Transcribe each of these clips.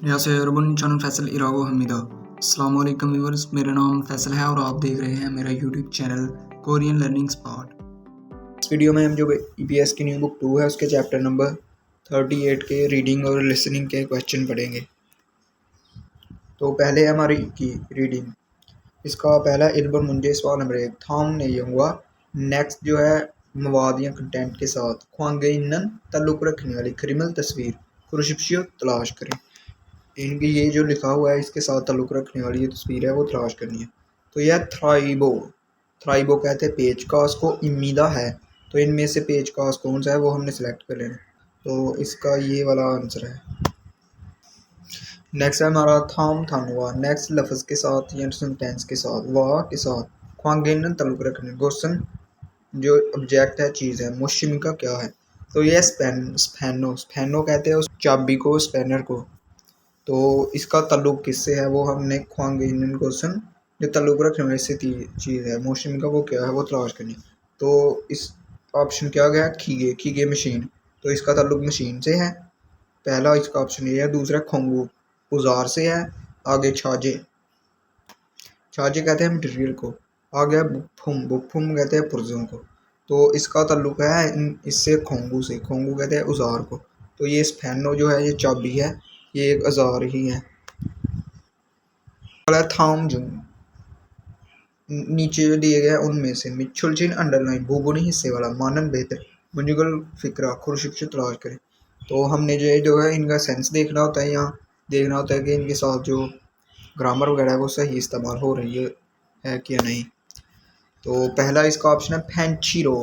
यहाँ से urban channel Faisal इरागो Hamida. अस्सलाम वालेकुम व्यूअर्स, मेरा नाम फैसल है और आप देख रहे हैं मेरा YouTube channel Korean learning spot. इस वीडियो में हम जो ईपीएस की न्यू बुक 2 है उसके चैप्टर नंबर 38 के रीडिंग और लिसनिंग के क्वेश्चन पढ़ेंगे। तो पहले हमारी की रीडिंग, इसका पहला इल्बर मुंजे सवाल नंबर 1 थाम नहीं हुआ। नेक्स्ट जो है मवाद या कंटेंट के साथ ख्वांगेनन ताल्लुक़ रखने वाली क्रिमिनल तस्वीर खुरशिप्शियो तलाश करें। इनकी ये जो लिखा हुआ है इसके साथ ताल्लुक़ रखने वाली ये तस्वीर है वो तलाश करनी है। तो यह थ्राइबो कहते हैं पेचकास को, इम्मीदा है। तो इनमें से पेचकास कौन सा है वो हमने सेलेक्ट कर लेना। तो इसका ये वाला आंसर है। नेक्स्ट है हमारा थाम थानुआ। नेक्स्ट लफ्ज़ के साथ या सेंटेंस के साथ वाह के साथ ख्वांगेनन ताल्लुक़ रखने। गोसन जो ऑब्जेक्ट है चीज़ है। मुशिमिका क्या है? तो यह स्पैनो कहते हैं उस चाबी को, स्पैनर को। तो इसका ताल्लुक किससे है वो हमने ख्वांगेनन गोसन जो ताल्लुक रखने वाली से चीज़ है मोशन का वो क्या है वो तलाश करनी। तो इस ऑप्शन क्या गया खीगे मशीन। तो इसका ताल्लुक मशीन से है, पहला इसका ऑप्शन ये है। दूसरा खोंगू औजार से है। आगे छाजे कहते हैं मटीरियल को। आगे बुकफुम कहते हैं पुर्जों को। तो इसका ताल्लुक है इससे खोंगू से, खोंगू कहते हैं औजार को। तो ये स्पैनो जो है ये चाबी है, ये एक औजार ही है। थाम जुंग नीचे जो दिए गए उनमें से मिच्छुलचिन अंडरलाइन भूगुनी हिस्से वाला मानन बेहतर मुजुगल फिक्रा खुरशिप्श तलाश करें। तो हमने जो है इनका सेंस देखना होता है, यहाँ देखना होता है कि इनके साथ जो ग्रामर वगैरह है वो सही इस्तेमाल हो रही है कि नहीं। तो पहला इसका ऑप्शन है फैंची रो।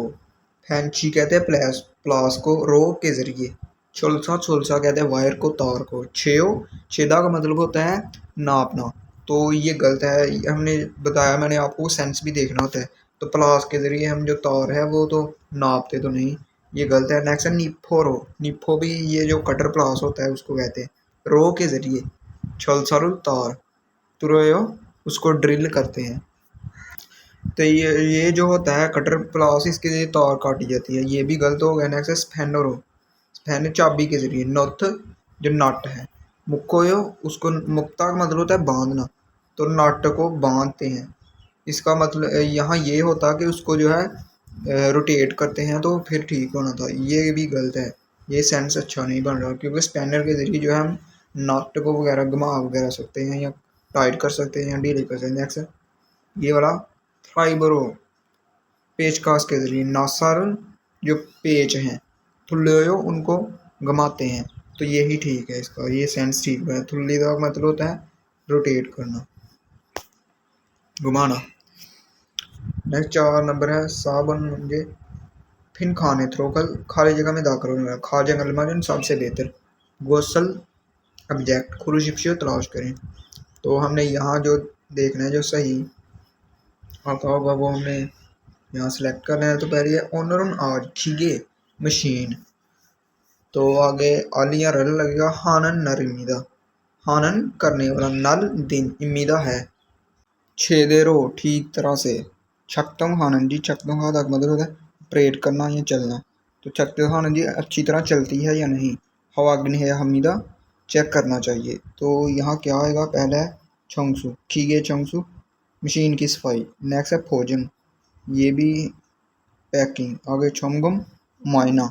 फैंची कहते हैं प्लास को, रो के जरिए। छुलसा कहते हैं वायर को, तार को। छेदा का मतलब होता है नापना। तो ये गलत है, हमने बताया मैंने आपको सेंस भी देखना होता है। तो प्लास के जरिए हम जो तार है वो तो नापते तो नहीं, ये गलत है। नेक्स्ट है निप्पो भी ये जो कटर प्लास होता है उसको कहते हैं। रो के जरिए छलसारू तार, तुरयो उसको ड्रिल करते हैं। तो ये जो होता है कटर प्लास, इसके लिए तार काटी जाती है, ये भी गलत हो गया। नेक्स्ट स्पैनर चाबी के जरिए। नॉथ जो नट है। मुक्कोयो उसको, मुक्ता का मतलब होता है बांधना, तो नट को बांधते हैं। इसका मतलब यहाँ ये होता कि उसको जो है रोटेट करते हैं तो फिर ठीक होना था, ये भी गलत है। ये सेंस अच्छा नहीं बन रहा क्योंकि स्पैनर के जरिए जो है हम नट को वगैरह घुमा वगैरह सकते हैं या टाइट कर सकते हैं या ढीले कर सकते हैं। नेक्स्ट ये वाला फाइबरो पेचकास के जरिए। नासार जो पेच हैं, थुल्लियो उनको घुमाते हैं। तो यही ठीक है, इसका ये सेंस ठीक है। थुल्ली का मतलब होता है रोटेट करना, घुमाना। नेक्स्ट 4 नंबर है साबन मुंजे फिन खाने थ्रोकल खाली जगह में दाखिल होने वाला। खा जंगल मजन सबसे बेहतर गोसल ऑब्जेक्ट खुरुशिप्शियो तलाश करें। तो हमने यहाँ जो देखना है जो सही आता होगा वो हमने यहाँ सेलेक्ट करना है। तो पहले ऑनर आज खीगे मशीन। तो आगे आलिया रल लगेगा। हानन नर इमीदा, हानन करने वाला, नल दिन, इमीदा है। छेदेरो ठीक तरह से। छकतंग हानन जी, छकतंग हा तक मतलब होता है ऑपरेट करना या चलना। तो छकते हानन जी अच्छी तरह चलती है या नहीं। हवाग्नि है हमीदा चेक करना चाहिए। तो यहाँ क्या आएगा, पहला है छोंगसू खीगे चोंगसू मशीन की सफाई। नेक्स्ट है फोजन, ये भी पैकिंग। आगे छोमगम मायना,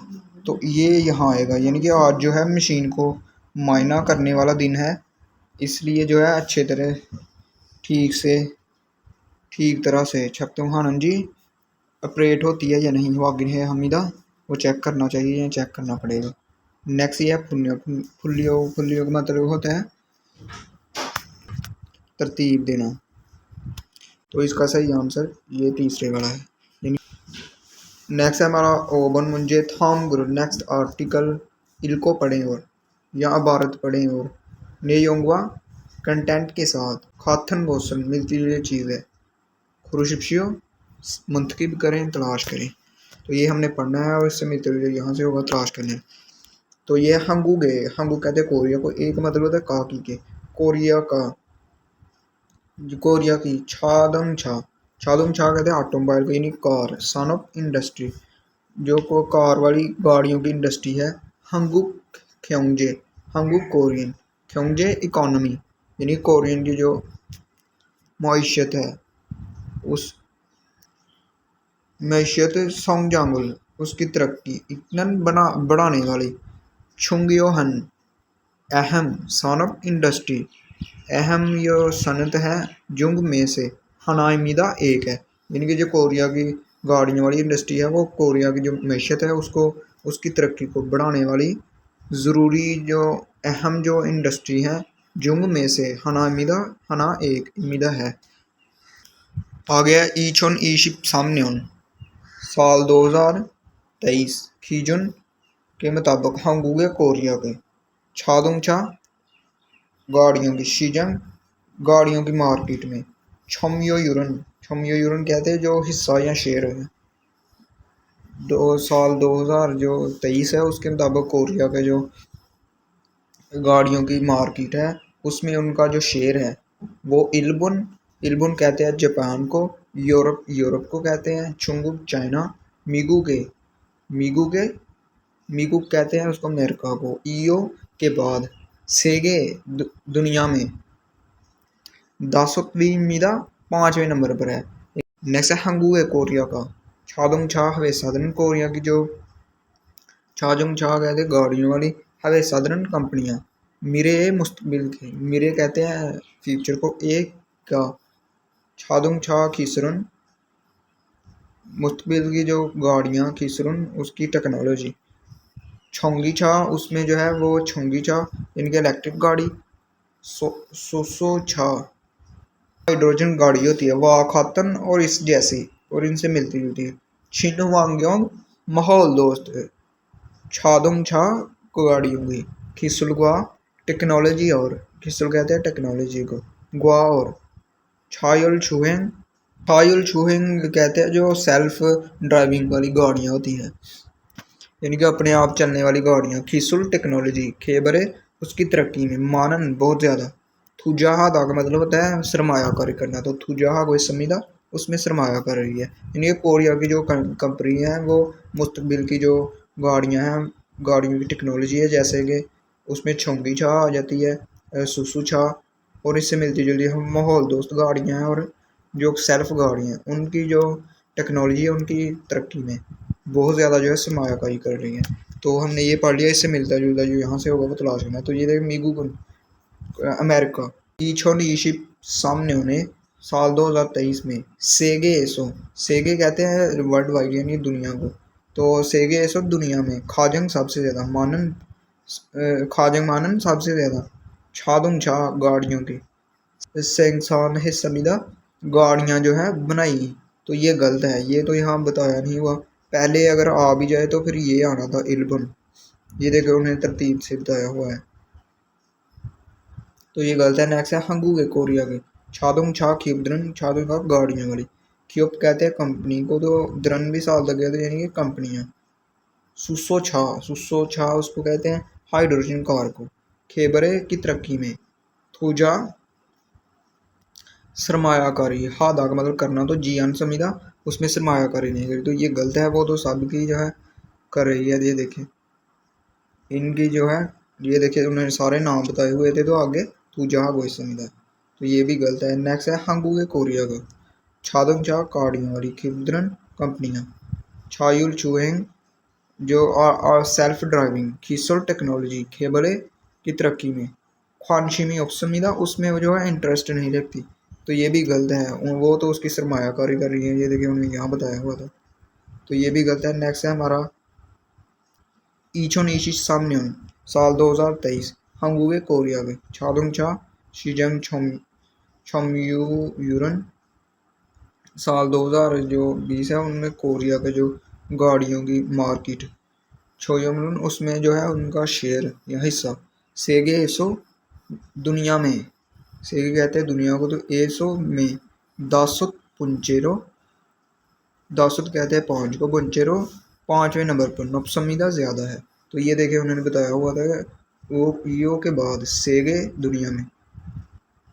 तो ये यहाँ आएगा, यानी कि आज जो है मशीन को मायना करने वाला दिन है, इसलिए जो है अच्छे तरह ठीक तरह से छकतुम खानन जी ऑपरेट होती है या नहीं। वागिन है हमीदा वो चेक करना चाहिए या चेक करना पड़ेगा। नेक्स्ट ये है फुल्लियो का मतलब होता है तरतीब देना। तो इसका सही आंसर ये तीसरे वाला है। नेक्स्ट है हमारा ओबन मुंजे थाम गुरु। नेक्स्ट आर्टिकल इल्को पढ़ें और या अबारत पढ़ें और नेयोंगवा कंटेंट के साथ खाथन गोसन मिलती जुली चीज़ है। खुरुशिप्शियो मुंतकिब करें तलाश करें। तो ये हमने पढ़ना है और इससे मिलते जुले यहाँ से होगा तलाश करने। तो ये हंगू कहते हैं कोरिया को। एक मतलब होता है काकी के, कोरिया की। छादम छा कहते हैं ऑटोमोबाइल को, यानी कार। सन ऑफ इंडस्ट्री जो को कार वाली गाड़ियों की इंडस्ट्री है। हंगुक ख्योंगजे, हंगुक कोरियन। क्योंजे इकोनॉमी यानी कोरियन की जो मईशत है उस मैशियत सोंगजांगुल उसकी तरक्की इतन बढ़ाने वाली छुंगयोहन अहम सनअप इंडस्ट्री अहम यो सनत है जुंग में से हनामिदा एक है यानी कि जो कोरिया की गाड़ियों वाली इंडस्ट्री है वो कोरिया की जो मैशियत है उसको उसकी तरक्की को बढ़ाने वाली ज़रूरी जो अहम जो इंडस्ट्री है जुंग में से हनामिदा हना एक मिदा है। आ गया ईचोन ईशिप सामने साल 2023 खीजुन के मुताबिक हांगुए कोरिया के छादुंगछा गाड़ियों की शीजंग गाड़ियों की मार्केट में छमयो यूरन कहते हैं जो हिस्सा या शेयर है। साल 2000 जो 23 है उसके मुताबिक कोरिया के जो गाड़ियों की मार्केट है उसमें उनका जो शेयर है वो इल्बुन इल्बुन कहते हैं जापान को, यूरोप को कहते हैं, चुंगुक चाइना, मीगू के मीगू कहते हैं उसको अमेरिका को, ईओ के बाद सेगे दुनिया में 10वीं 5वें नंबर पर है। नेक्स्ट है हंगुए कोरिया का छादुंग छा हवे साधारण कोरिया की जो छाजुंग छा कहते हैं गाड़ियों वाली हवे साधारण कंपनियां मिरे मुस्तकबिल के मिरे कहते हैं फ्यूचर को एक का छादुंग छा खीसरन मुस्तकबिल की जो गाड़ियां खीसरन उसकी टेक्नोलॉजी छोंगी छा उसमें जो है वो छोंगी छा इनकी इलेक्ट्रिक गाड़ी सोसो छा हाइड्रोजन गाड़ी होती है वाह खातन और इस जैसी और इनसे मिलती जुलती है। छिन वांग्योंग माहौल दोस्त छादुंग छा गाड़ी होंगी खिसुलगुआ टेक्नोलॉजी और खिसुल कहते हैं टेक्नोलॉजी को गुआ और छायुल छुहेंग कहते हैं जो सेल्फ ड्राइविंग वाली गाड़ियाँ होती हैं यानी कि अपने आप चलने वाली गाड़ियाँ खिसुल टेक्नोलॉजी खेबरे उसकी तरक्की में मानन बहुत ज़्यादा थुजाहा का मतलब होता है सरमायाकारी करना तो थुजाहा कोई समीदा उसमें सरमाया कर रही है यानी कोरिया की जो कंपनी है वो मुस्तकबिल की जो गाड़ियाँ हैं गाड़ियों की टेक्नोलॉजी है जैसे कि उसमें छोंगी छा आ जाती है सुसु छा और इससे मिलती जुलती हम माहौल दोस्त गाड़ियाँ हैं और जो सेल्फ गाड़ियाँ हैं उनकी जो टेक्नोलॉजी है उनकी तरक्की में बहुत ज़्यादा जो है सरमायाकारी कर रही है। तो हमने ये पढ़ लिया इससे मिलता जुलता जो यहाँ से होगा वो तलाश करना तो ये देख मीगू अमेरिका ईछोन ईशिप सामने होने साल 2023 में सेगे कहते हैं वर्ल्ड वाइड यानी दुनिया को तो सेगे एसो दुनिया में खाजंग सबसे ज़्यादा मानन सबसे ज़्यादा छादुंग छा गाड़ियों की सेंगसान हिस्सा गाड़ियाँ जो है बनाई तो ये गलत है ये तो यहाँ बताया नहीं हुआ पहले अगर आ भी जाए तो फिर ये आना था इल्बन ये देखो उन्हें तरतीब से बताया हुआ है तो ये गलत है। नेक्स्ट है हंगुए कोरिया के छादुंग छा खिबद्रन छादुंग का गाड़ियाँ वाली क्योप कहते हैं कंपनी को तो द्रन भी साल लग गया तो यानी कि कंपनियाँ सुसो छा उसको कहते हैं हाइड्रोजन कार को खेबरे की तरक्की में थूजा सरमायाकारी हादा का मतलब करना तो जियान समीदा उसमें सरमायाकारी नहीं करी तो ये गलत है वो तो सब की जो है कर रही है ये देखें इनकी जो है ये देखिए उन्होंने सारे नाम बताए हुए थे तो आगे तू जहाँ कोई समीदा तो ये भी गलत है। नेक्स्ट है हंगुए कोरिया का छादंग चा गाड़ियों वाली खिबद्रन कंपनियाँ छायुल चुहेंग जो सेल्फ ड्राइविंग खीसोल टेक्नोलॉजी खेबले की तरक्की में ख्वानशिमी ऑप्शमीदा उसमें वो जो है इंटरेस्ट नहीं रखती तो ये भी गलत है वो तो उसकी सरमायाकारी कर रही है ये देखिए उन्होंने यहाँ बताया हुआ था तो ये भी गलत है। नेक्स्ट है हमारा ईचोन ईशी सामने साल 2023 हंगुए कोरिया के छादुंग छा शीजंग यूरन साल 2020 है उनमें कोरिया के जो गाड़ियों की मार्केट छोयमन उसमें जो है उनका शेयर या हिस्सा सेगे एसो दुनिया में सेगे कहते हैं दुनिया को तो एसो में दासुत पुंचेरो दासुत कहते हैं 5 को पुंचेरो 5वें नंबर पर नपसमीदा ज़्यादा है तो ये देखिए उन्होंने बताया हुआ था वो ईओ के बाद सेगे दुनिया में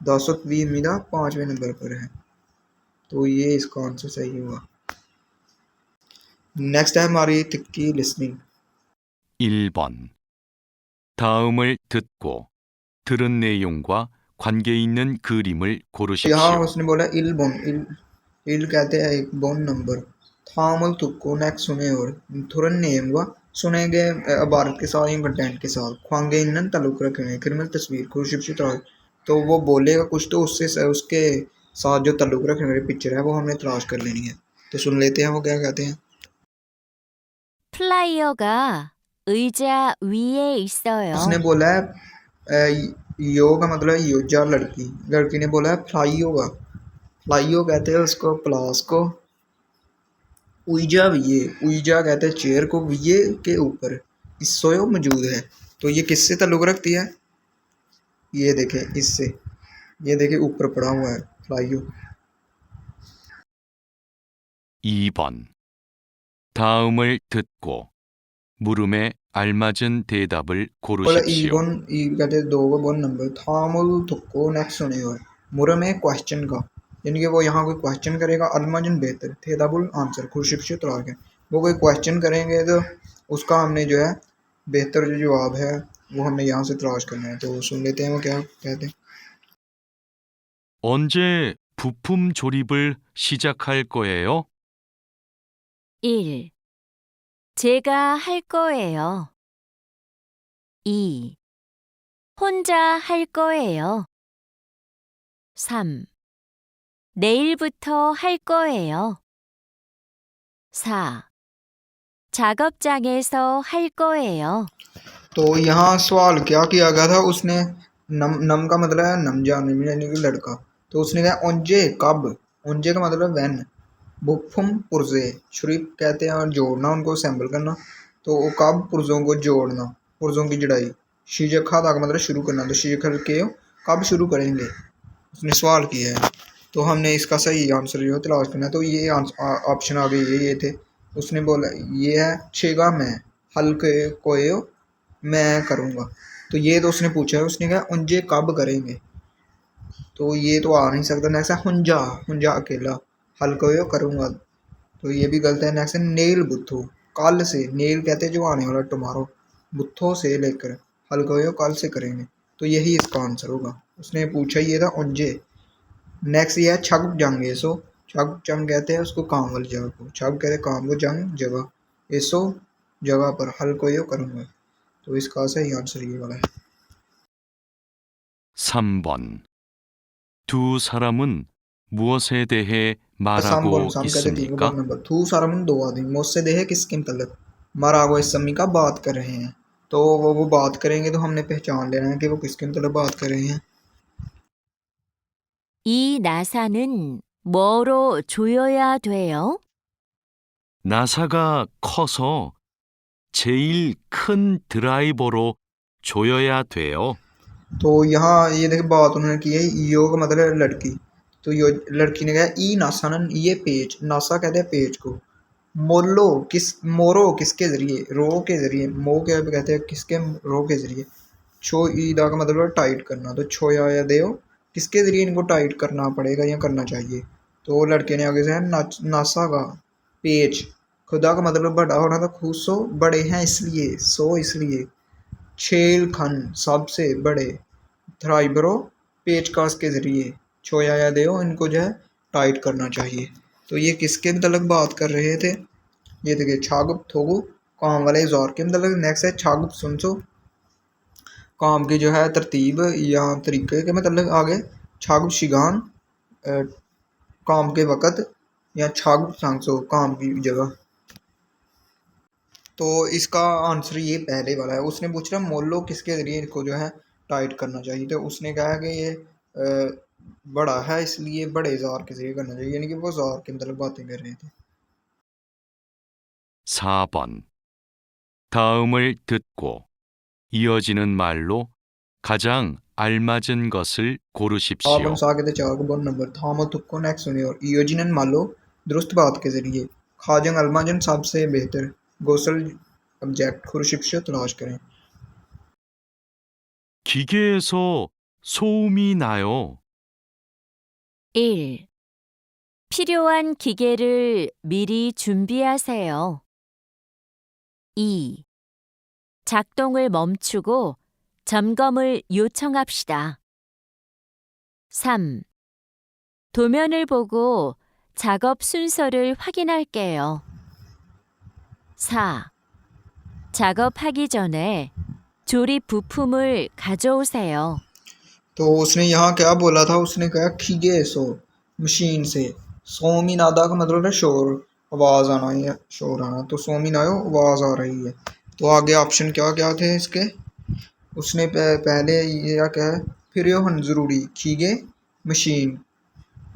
10वीं 5वें नंबर पर है तो ये इसका आंसर सही हुआ। नेक्स्ट है हमारी तिक्की लिसनिंग 1번 다음을 듣고 들은 내용과 관계 있는 그림을 यहाँ 고르십시오. उसने बोला इल बोन इल कहते हैं एक बोन नंबर थामल तुक्को नेक्स्ट सुने और थुरन नेम हुआ सुने गए इबारत के साथ या कंटेंट के साथ ख्वांगे इन्नन ताल्लुक रखे हुए क्रिमिनल तस्वीर खुशिप तो वो बोलेगा कुछ तो उससे उसके साथ जो ताल्लुक रखने वाली पिक्चर है वो हमने तलाश कर लेनी है तो सुन लेते हैं वो क्या कहते हैं 플라이어가 의자 위에 있어요. उसने बोला है यो का मतलब है योजा लड़की लड़की ने बोला है फ्लाइयो कहते हैं उसको प्लास को उइजा कहते हैं चेयर को विये के ऊपर सोयो मौजूद है तो ये किससे ताल्लुक रखती है ये देखे इससे ये देखे ऊपर पड़ा हुआ है फ्लाइयो 2번. 다음을 듣고 물음에 알맞은 대답을 बोला 고르십시오. ईगोन ई कहते हैं 2 का बोन नंबर थामुल तुक्को नेक्स्ट सुने हुए मुरम है क्वेश्चन का यानी कि वो यहाँ कोई क्वेश्चन करेगा अलमजन बेहतर थे दाबुल आंसर खुशिप तलाक है वो कोई क्वेश्चन करेंगे तो उसका हमने जो है बेहतर जो जवाब है वो हमने यहाँ से तलाश करना है तो सुन लेते हैं वो क्या कहते हैं 언제 부품 조립을 시작할 거예요? 1. 제가 할 거예요. 2. 혼자 할 거예요. 3. 내일부터 할 거예요. 4. 작업장에서 할 거예요. तो यहाँ सवाल क्या किया गया था उसने नम का मतलब है नमजान यानी कि लड़का तो उसने कहा ओंजे कब ओंजे का मतलब वैन बुफुम पुर्जे शरीफ कहते हैं और जोड़ना उनको असेंबल करना तो वो कब पुर्जों को जोड़ना पुर्जों की जड़ाई शीजखा का मतलब शुरू करना तो शीजखल के कब शुरू करेंगे उसने सवाल किया है तो हमने इसका सही आंसर जो है तलाश करना तो ये ऑप्शन आ गए ये थे उसने बोला ये है छेगा मैं हल्के कोयो मैं करूँगा तो ये तो उसने पूछा है उसने कहा उंजे कब करेंगे तो ये तो आ नहीं सकता नेक्स्ट है हुंजा अकेला हल्का यो करूँगा तो ये भी गलत है नेक्स्ट है नेल बुत्थो कल से नेल कहते हैं जो आने वाला टुमारो बुत्थो से लेकर हल्का यो कल से करेंगे तो यही इसका आंसर होगा उसने पूछा ये था उंजे नेक्स्ट ये है छग जंग एसो छग जंग कहते हैं उसको काम वाली जगह को छग कहते हैं काम को जंग जगह एसो जगह पर हल्का यो करूँगा तो इसका सही आंसर ये वाला है 3번. 두 사람은 무엇에 대해 असम बोल 말하고 सम कहते हैं 3 का 있습니까? नंबर थू सारमन 2 आदमी मुझसे देहे किसके मतलब मरागो इस समी का बात कर रहे हैं तो वो बात करेंगे तो हमने पहचान लेना है कि वो किसके मतलब बात कर रहे हैं 이 나사는 뭐로 조여야 돼요? 나사가 커서 제일 큰 드라이버로 조여야 돼요. तो यहाँ ये देखिए बात उन्होंने की है ईओ का मतलब है लड़की तो यो लड़की ने कहा ई नासानन ये पेज नासा कहते हैं पेज को मोरो किसके जरिए रो के जरिए मो क्या कहते हैं किसके रो के जरिए छो ईदा का मतलब है टाइट करना तो छोया या देव किसके जरिए इनको टाइट करना पड़ेगा या करना चाहिए तो लड़के ने आगे से है नासा का पेज खुदा का मतलब बड़ा होना था खूसो बड़े हैं इसलिए सो इसलिए छेल खन सबसे बड़े थ्राइबरो पेचकस के जरिए छोया या देओ इनको जो है टाइट करना चाहिए तो ये किसके मतलब बात कर रहे थे ये देखिए छागुप थोगु काम वाले जोर के मतलब नेक्स्ट है छागुप सुनसो काम की जो है तरतीब या तरीके के मतलब आगे छागुप शिगान काम के वक़्त या छागुप सांसो काम की जगह तो इसका आंसर ये पहले वाला है उसने पूछ रहा मोल्लो किसके ज़रिए इसको जो है टाइट करना चाहिए तो उसने कहा कि ये बड़ा है इसलिए बड़े जार के ज़रिए करना चाहिए यानी कि वो जार के मतलब बातें कर रहे थे 4번. 다음을 듣고 이어지는 말로 가장 알맞은 것을 आप 고르십시오. सा के 4 को बोन नंबर थामो तुक्को नेक्स्ट सुनिए और योजिनन मालो दुरुस्त बात के ज़रिए खाजंग अलमाजन सबसे बेहतर गोसल ऑब्जेक्ट खुरशिप्श तलाश करें 기계에서 소음이 나요. 1. 필요한 기계를 미리 준비하세요. 2. 작동을 멈추고 점검을 요청합시다. 3. 도면을 보고 작업 순서를 확인할게요. 4. 작업하기 전에 조립 부품을 가져오세요. तो उसने यहाँ क्या बोला था, उसने कहा खीगे सो मशीन से। सोमीनादा का मतलब है शोर, आवाज आना या शोर आना। तो सोमीनायो आवाज आ रही है। तो आगे ऑप्शन क्या क्या थे इसके, उसने पहले ये क्या है, फिर यो हन जरूरी खीगे मशीन,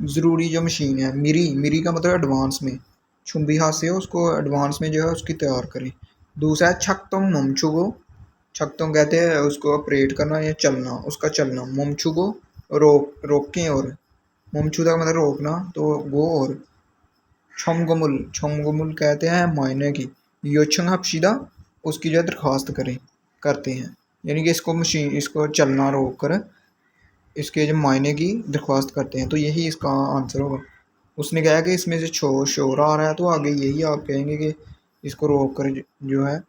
ज़रूरी जो मशीन है। मिरी, मिरी का मतलब एडवांस में, छुम्बी हाथ से उसको एडवांस में जो है उसकी तैयार करें। दूसरा है छकतों ममछुगो, छकतों कहते हैं उसको ऑपरेट करना या चलना, उसका चलना। ममछुगो रोकें, और ममछुदा का मतलब रोकना, तो वो। और छमगमुल, छमगमुल कहते हैं मायने की। योछंग हपशीदा, उसकी जो है दरख्वास्त करते हैं, यानी कि इसको मशीन, इसको चलना रोक कर इसके जो मायने की दरख्वास्त करते हैं। तो यही इसका आंसर होगा। उसने कहा कि इसमें से शोर आ रहा है, तो आगे यही आप कहेंगे कि इसको रोक कर जो है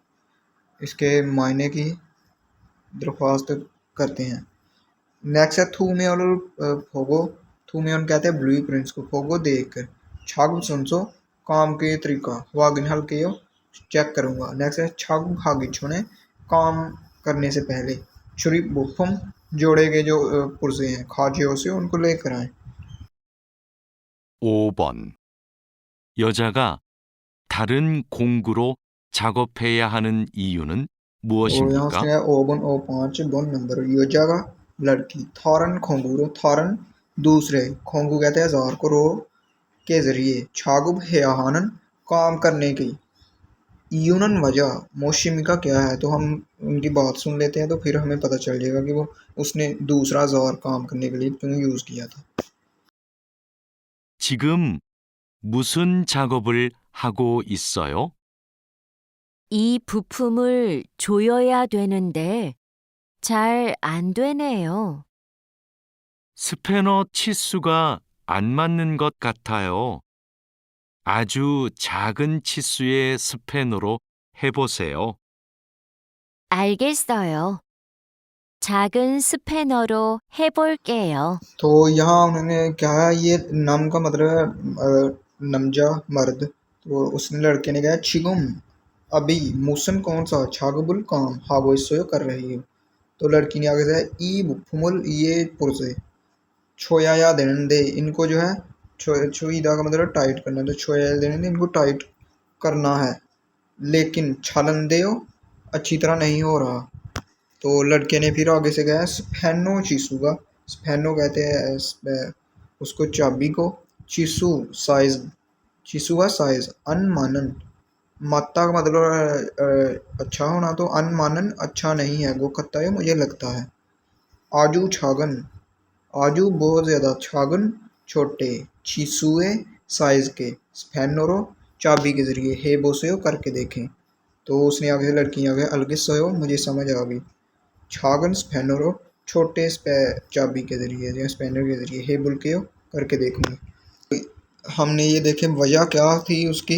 इसके मायने की दरख्वास्त करते हैं। नेक्स्ट है थूमेन और फोगो। थूमेन कहते हैं ब्लू प्रिंट्स को, फोगो देख कर। छाग सुनसो, काम के तरीका वागिन हल्के चेक करूँगा। नेक्स्ट है छाग भागी छोने, काम करने से पहले। छुरी बुफम, जोड़े के जो पुर्जे हैं खाजियों से, उनको लेकर आए। 5번. 여자가 다른 공구로 작업해야 하는 이유는 तो यहाँ से 무엇입니까? है ओबन ओ 5 बन नंबर योजागा लड़की। थॉरन खोंगूरो, थॉरन दूसरे, खोंगू कहते हैं हजार को, रो के जरिए। छागुब हेहानन, काम करने की। यूनन वजह, मोशिमिका क्या है, तो हम उनकी बात सुन लेते हैं तो फिर हमें पता चल जाएगा कि वो उसने दूसरा जार काम करने के लिए क्यों यूज किया था। 지금 무슨 작업을 하고 있어요? 이 부품을 조여야 되는데 잘 안 되네요. 스패너 치수가 안 맞는 것 같아요. 아주 작은 치수의 스패너로 해보세요. 알겠어요. 작은 스패너로 해볼게요. तो यहाँ उन्होंने कहा ये नम का मतलब है नमजा मर्द। तो उसने लड़के ने कहा छिगुम अभी, मूसन कौन सा, छागबुल काम हागोइसो कर रही हो। तो लड़की ने आगे से ई फुमुल ये पुरसे। छोया या देने दे, इनको जो है छोईदा का मतलब टाइट करना, तो छोया देने दे, इनको टाइट करना है। लेकिन छलन दे अच्छी तरह नहीं हो रहा। तो लड़के ने फिर आगे से कहा स्फेनो चीसू का। स्फेनो कहते हैं उसको चाबी को। चीसू साइज, चीसू का साइज। अनमानन, मात्रा का मतलब अच्छा होना, तो अनमानन अच्छा नहीं है, वो कहता है मुझे लगता है। आजू छागन, आजू बहुत ज़्यादा, छागन छोटे, चीसुए साइज के, स्फेनोरो चाबी के जरिए, हे बोसे करके देखें। तो उसने आगे लड़की आगे अलगे सोयो, मुझे समझ आ गई। छागन स्पेनरो छोटे चाबी के जरिए या स्पेनर के जरिए, हे बुल के करके देखूंगी। हमने ये देखें वजह क्या थी उसकी,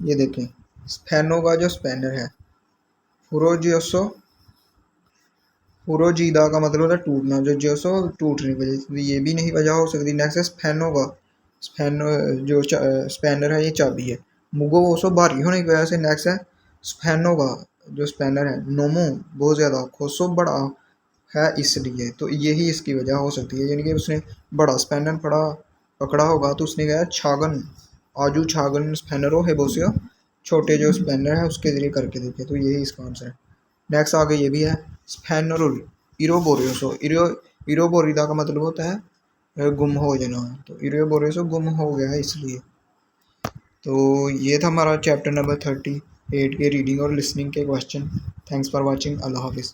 ये देखें स्पेनो का जो स्पेनर है फुरोजियोसो, फुरोजीदा का मतलब होता है टूटना, जो जोसो टूटने की वजह से, ये भी नहीं वजह हो सकती। नेक्स्ट है स्पेनो का, स्पेनो जो स्पेनर है ये चाबी है। मुगो ओसो भारी होने की वजह से। नेक्स्ट है स्पेनो का जो स्पेनर है नोमो बहुत ज़्यादा, खोसो बड़ा है इसलिए, तो यही इसकी वजह हो सकती है। यानी कि उसने बड़ा स्पेनर पकड़ा होगा, तो उसने कहा छागन, आजू छागन स्पेनरो है बोसियो, छोटे जो स्पेनर है उसके जरिए करके देखे, तो यही इसका आंसर है। नेक्स्ट आगे ये भी है स्पेनरुल इरोबोरियोसो। इरोबोरिदा का मतलब होता है गुम हो जाना, तो इरोबोरियोसो गुम हो गया है इसलिए। तो ये था हमारा चैप्टर नंबर 38 के रीडिंग और लिसनिंग के क्वेश्चन। Thanks for watching. अल्लाह हाफिज़।